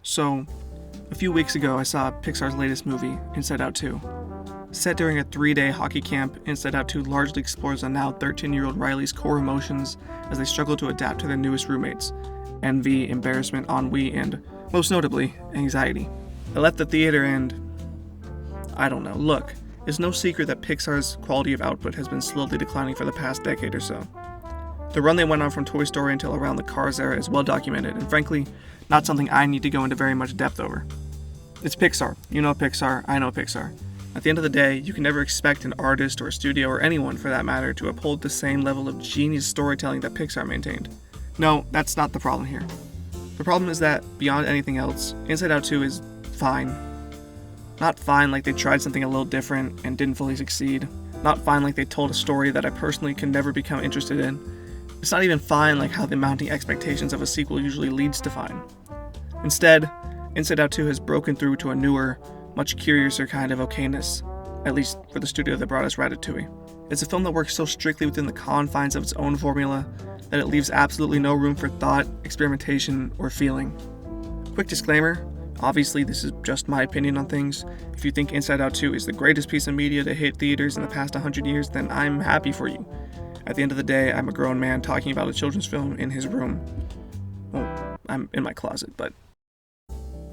So, a few weeks ago, I saw Pixar's latest movie, Inside Out 2. Set during a 3-day hockey camp, Inside Out 2 largely explores the now 13-year-old Riley's core emotions as they struggle to adapt to their newest roommates: envy, embarrassment, ennui, and, most notably, anxiety. I left the theater and... I don't know. Look, it's no secret that Pixar's quality of output has been slowly declining for the past decade or so. The run they went on from Toy Story until around the Cars era is well documented, and frankly, not something I need to go into very much depth over. It's Pixar. You know Pixar, I know Pixar. At the end of the day, you can never expect an artist or a studio or anyone for that matter to uphold the same level of genius storytelling that Pixar maintained. No, that's not the problem here. The problem is that, beyond anything else, Inside Out 2 is fine. Not fine like they tried something a little different and didn't fully succeed. Not fine like they told a story that I personally can never become interested in. It's not even fine like how the mounting expectations of a sequel usually leads to fine. Instead, Inside Out 2 has broken through to a newer, much curiouser kind of okayness, at least for the studio that brought us Ratatouille. It's a film that works so strictly within the confines of its own formula that it leaves absolutely no room for thought, experimentation, or feeling. Quick disclaimer, obviously this is just my opinion on things. If you think Inside Out 2 is the greatest piece of media to hit theaters in the past 100 years, then I'm happy for you. At the end of the day, I'm a grown man talking about a children's film in his room. Well, I'm in my closet, but...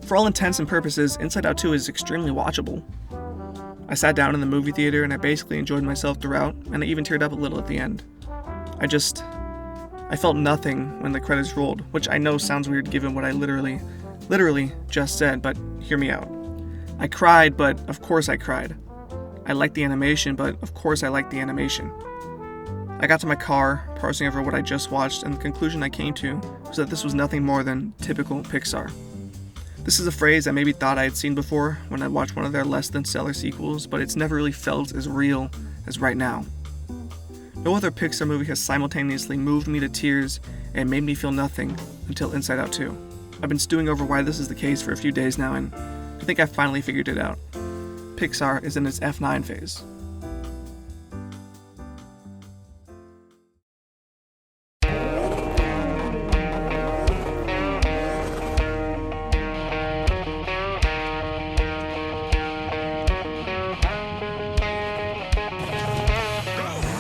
For all intents and purposes, Inside Out 2 is extremely watchable. I sat down in the movie theater and I basically enjoyed myself throughout, and I even teared up a little at the end. I felt nothing when the credits rolled, which I know sounds weird given what I literally just said, but hear me out. I cried, but of course I cried. I liked the animation, but of course I liked the animation. I got to my car, parsing over what I just watched, and the conclusion I came to was that this was nothing more than typical Pixar. This is a phrase I maybe thought I had seen before when I watched one of their less than stellar sequels, but it's never really felt as real as right now. No other Pixar movie has simultaneously moved me to tears and made me feel nothing until Inside Out 2. I've been stewing over why this is the case for a few days now, and I think I finally figured it out. Pixar is in its F9 phase.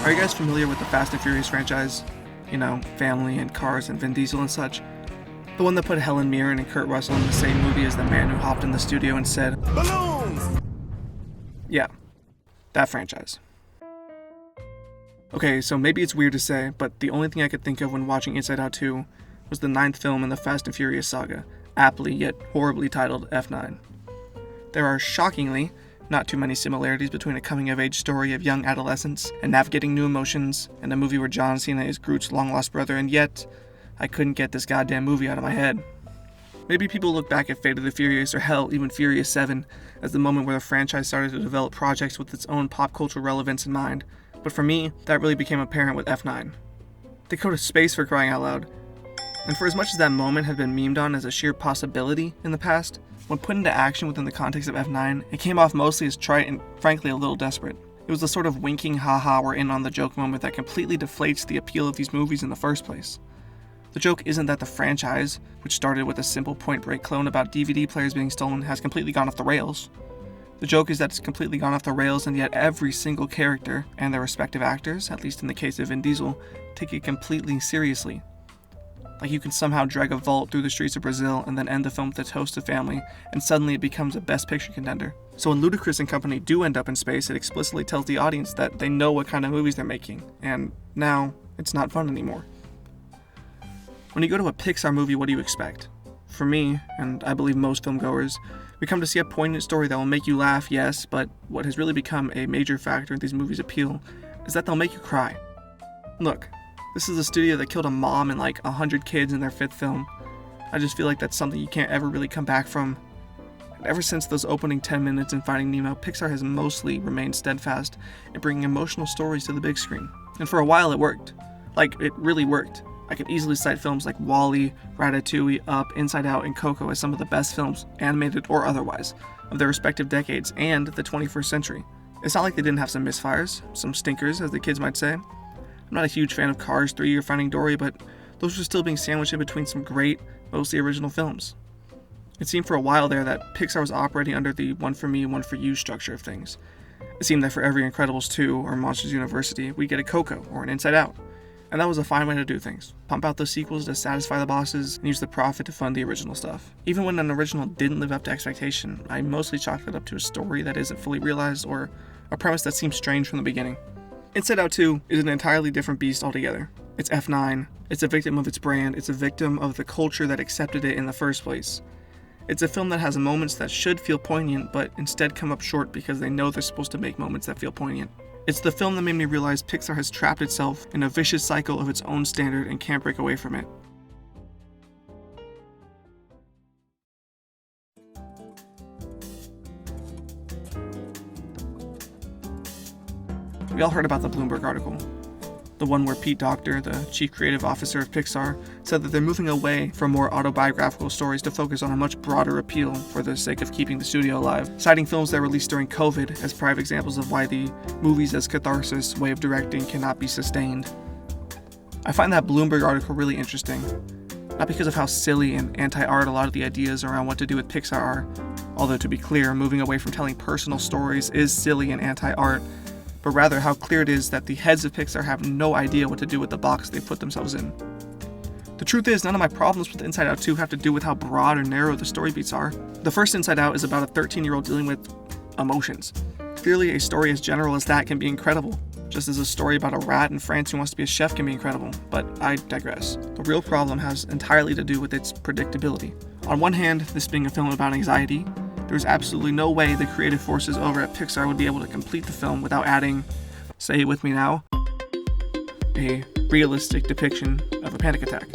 Are you guys familiar with the Fast and Furious franchise? You know, family and cars and Vin Diesel and such? The one that put Helen Mirren and Kurt Russell in the same movie as the man who hopped in the studio and said, "Balloons!" Yeah, that franchise. Okay, so maybe it's weird to say, but the only thing I could think of when watching Inside Out 2 was the 9th film in the Fast and Furious saga, aptly yet horribly titled F9. There are shockingly not too many similarities between a coming-of-age story of young adolescents and navigating new emotions and a movie where John Cena is Groot's long-lost brother, and yet, I couldn't get this goddamn movie out of my head. Maybe people look back at Fate of the Furious, or hell, even Furious 7, as the moment where the franchise started to develop projects with its own pop cultural relevance in mind, but for me, that really became apparent with F9. They go to space, for crying out loud. And for as much as that moment had been memed on as a sheer possibility in the past, when put into action within the context of F9, it came off mostly as trite and frankly a little desperate. It was the sort of winking haha we're in on the joke moment that completely deflates the appeal of these movies in the first place. The joke isn't that the franchise, which started with a simple Point Break clone about DVD players being stolen, has completely gone off the rails. The joke is that it's completely gone off the rails, and yet every single character and their respective actors, at least in the case of Vin Diesel, take it completely seriously. Like you can somehow drag a vault through the streets of Brazil and then end the film with a toast to family, and suddenly it becomes a Best Picture contender. So when Ludacris and company do end up in space, it explicitly tells the audience that they know what kind of movies they're making, and now it's not fun anymore. When you go to a Pixar movie, what do you expect? For me, and I believe most filmgoers, we come to see a poignant story that will make you laugh, yes, but what has really become a major factor in these movies' appeal is that they'll make you cry. Look, this is a studio that killed a mom and like 100 kids in their 5th film. I just feel like that's something you can't ever really come back from. And ever since those opening 10 minutes in Finding Nemo, Pixar has mostly remained steadfast in bringing emotional stories to the big screen. And for a while it worked. Like, it really worked. I could easily cite films like WALL-E, Ratatouille, Up, Inside Out, and Coco as some of the best films, animated or otherwise, of their respective decades and the 21st century. It's not like they didn't have some misfires, some stinkers, as the kids might say. I'm not a huge fan of Cars 3 or Finding Dory, but those were still being sandwiched in between some great, mostly original films. It seemed for a while there that Pixar was operating under the one for me, one for you structure of things. It seemed that for every Incredibles 2 or Monsters University, we'd get a Coco or an Inside Out. And that was a fine way to do things. Pump out those sequels to satisfy the bosses, and use the profit to fund the original stuff. Even when an original didn't live up to expectation, I mostly chalked it up to a story that isn't fully realized or a premise that seems strange from the beginning. Inside Out 2 is an entirely different beast altogether. It's F9, it's a victim of its brand, it's a victim of the culture that accepted it in the first place. It's a film that has moments that should feel poignant, but instead come up short because they know they're supposed to make moments that feel poignant. It's the film that made me realize Pixar has trapped itself in a vicious cycle of its own standard and can't break away from it. We all heard about the Bloomberg article. The one where Pete Docter, the chief creative officer of Pixar, said that they're moving away from more autobiographical stories to focus on a much broader appeal for the sake of keeping the studio alive, citing films that released during COVID as prime examples of why the movies as catharsis way of directing cannot be sustained. I find that Bloomberg article really interesting, not because of how silly and anti-art a lot of the ideas around what to do with Pixar are, although to be clear, moving away from telling personal stories is silly and anti-art, but rather how clear it is that the heads of Pixar have no idea what to do with the box they've put themselves in. The truth is, none of my problems with Inside Out 2 have to do with how broad or narrow the story beats are. The first Inside Out is about a 13-year-old dealing with emotions. Clearly, a story as general as that can be incredible, just as a story about a rat in France who wants to be a chef can be incredible, but I digress. The real problem has entirely to do with its predictability. On one hand, this being a film about anxiety, there's absolutely no way the creative forces over at Pixar would be able to complete the film without adding, say it with me now, a realistic depiction of a panic attack.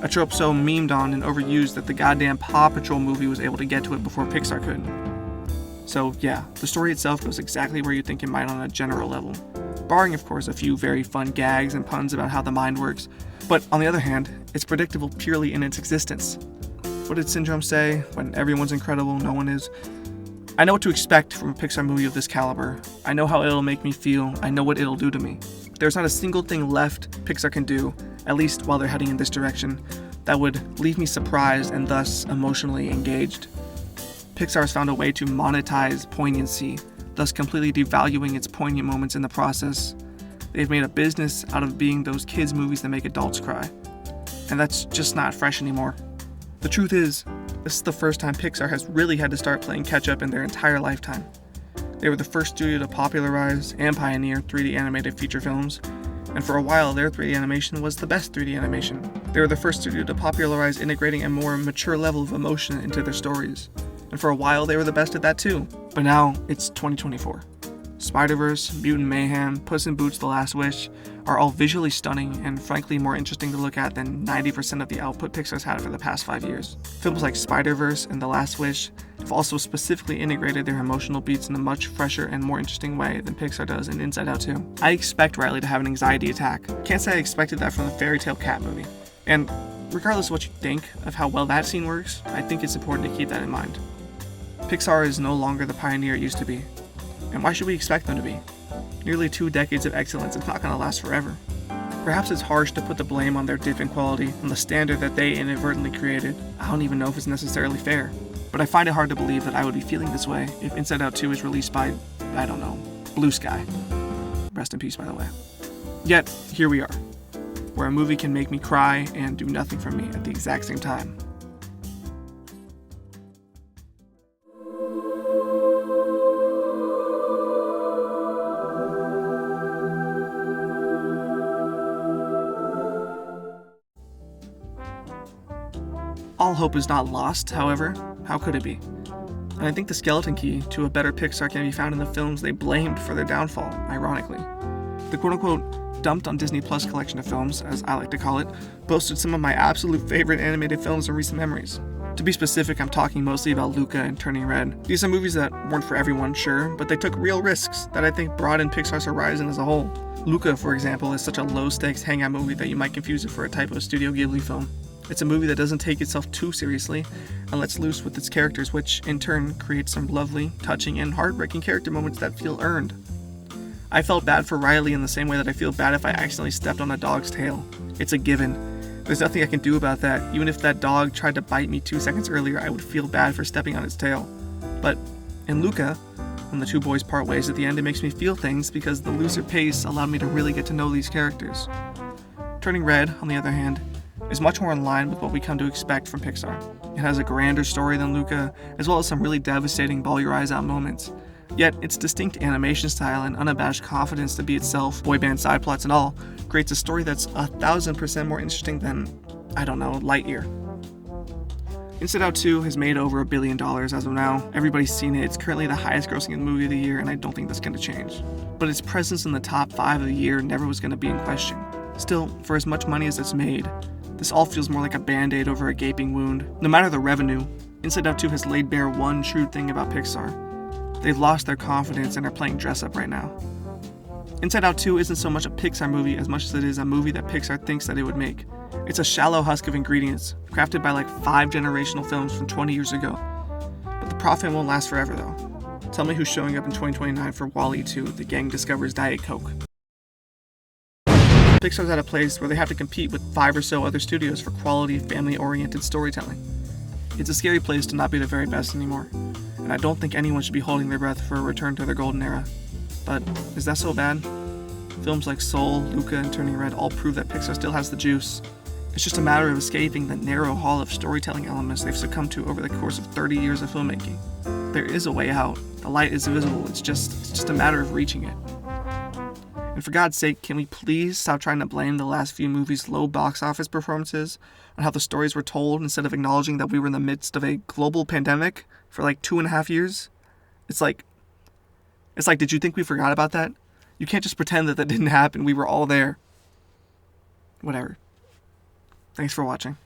A trope so memed on and overused that the goddamn Paw Patrol movie was able to get to it before Pixar could. So yeah, the story itself goes exactly where you think it might on a general level, barring of course a few very fun gags and puns about how the mind works, but on the other hand, it's predictable purely in its existence. What did Syndrome say? When everyone's incredible, no one is? I know what to expect from a Pixar movie of this caliber. I know how it'll make me feel, I know what it'll do to me. There's not a single thing left Pixar can do, at least while they're heading in this direction, that would leave me surprised and thus emotionally engaged. Pixar has found a way to monetize poignancy, thus completely devaluing its poignant moments in the process. They've made a business out of being those kids' movies that make adults cry. And that's just not fresh anymore. The truth is, this is the first time Pixar has really had to start playing catch-up in their entire lifetime. They were the first studio to popularize and pioneer 3D animated feature films, and for a while their 3D animation was the best 3D animation. They were the first studio to popularize integrating a more mature level of emotion into their stories. And for a while, they were the best at that too. But now, it's 2024. Spiderverse, Mutant Mayhem, Puss in Boots: The Last Wish are all visually stunning and frankly more interesting to look at than 90% of the output Pixar's had for the past 5 years. Films like Spiderverse and The Last Wish have also specifically integrated their emotional beats in a much fresher and more interesting way than Pixar does in Inside Out 2. I expect Riley to have an anxiety attack. Can't say I expected that from the Fairy Tale Cat movie. And regardless of what you think of how well that scene works, I think it's important to keep that in mind. Pixar is no longer the pioneer it used to be. And why should we expect them to be? Nearly 2 decades of excellence is not going to last forever. Perhaps it's harsh to put the blame on their dip in quality on the standard that they inadvertently created. I don't even know if it's necessarily fair. But I find it hard to believe that I would be feeling this way if Inside Out 2 is released by, I don't know, Blue Sky. Rest in peace, by the way. Yet, here we are, where a movie can make me cry and do nothing for me at the exact same time. All hope is not lost, however. How could it be? And I think the skeleton key to a better Pixar can be found in the films they blamed for their downfall, ironically. The quote-unquote dumped on Disney Plus collection of films, as I like to call it, boasted some of my absolute favorite animated films in recent memories. To be specific, I'm talking mostly about Luca and Turning Red. These are movies that weren't for everyone, sure, but they took real risks that I think broadened Pixar's horizon as a whole. Luca, for example, is such a low-stakes hangout movie that you might confuse it for a type of Studio Ghibli film. It's a movie that doesn't take itself too seriously and lets loose with its characters, which in turn creates some lovely, touching, and heartbreaking character moments that feel earned. I felt bad for Riley in the same way that I feel bad if I accidentally stepped on a dog's tail. It's a given. There's nothing I can do about that. Even if that dog tried to bite me 2 seconds earlier, I would feel bad for stepping on its tail. But in Luca, when the two boys part ways at the end, it makes me feel things because the looser pace allowed me to really get to know these characters. Turning Red, on the other hand, is much more in line with what we come to expect from Pixar. It has a grander story than Luca, as well as some really devastating bawl-your-eyes-out moments. Yet, its distinct animation style and unabashed confidence to be itself, boy band side plots and all, creates a story that's 1,000% more interesting than, Lightyear. Inside Out 2 has made over $1 billion as of now. Everybody's seen it. It's currently the highest grossing movie of the year, and I don't think that's going to change. But its presence in the top 5 of the year never was going to be in question. Still, for as much money as it's made, this all feels more like a band-aid over a gaping wound. No matter the revenue, Inside Out 2 has laid bare one true thing about Pixar. They've lost their confidence and are playing dress-up right now. Inside Out 2 isn't so much a Pixar movie as much as it is a movie that Pixar thinks that it would make. It's a shallow husk of ingredients, crafted by like 5 generational films from 20 years ago. But the profit won't last forever though. Tell me who's showing up in 2029 for WALL-E 2, The Gang Discovers Diet Coke. Pixar's at a place where they have to compete with 5 or so other studios for quality, family-oriented storytelling. It's a scary place to not be the very best anymore, and I don't think anyone should be holding their breath for a return to their golden era. But is that so bad? Films like Soul, Luca, and Turning Red all prove that Pixar still has the juice. It's just a matter of escaping the narrow hall of storytelling elements they've succumbed to over the course of 30 years of filmmaking. There is a way out. The light is visible. It's just a matter of reaching it. And for God's sake, can we please stop trying to blame the last few movies' low box office performances on how the stories were told instead of acknowledging that we were in the midst of a global pandemic for like 2.5 years? It's like, did you think we forgot about that? You can't just pretend that didn't happen. We were all there. Whatever. Thanks for watching.